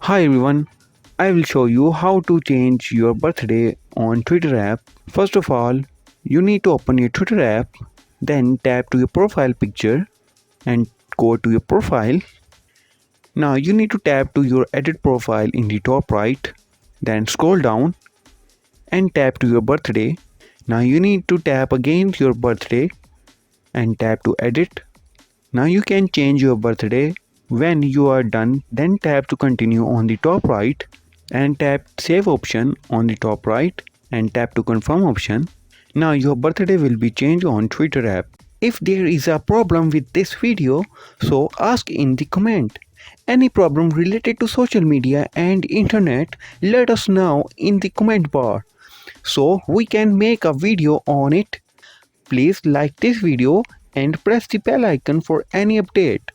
Hi everyone, I will show you how to change your birthday on Twitter app. First of all, you need to open your Twitter app, then tap to your profile picture and go to your profile. Now you need to tap to your edit profile in the top right, then scroll down and tap to your birthday. Now you need to tap again your birthday and tap to edit. Now you can change your birthday. When you are done, then tap to continue on the top right and tap save option on the top right and tap to confirm option. Now your birthday will be changed on Twitter app. If there is a problem with this video, so ask in the comment. Any problem related to social media and internet, let us know in the comment bar so we can make a video on it. Please like this video and press the bell icon for any update.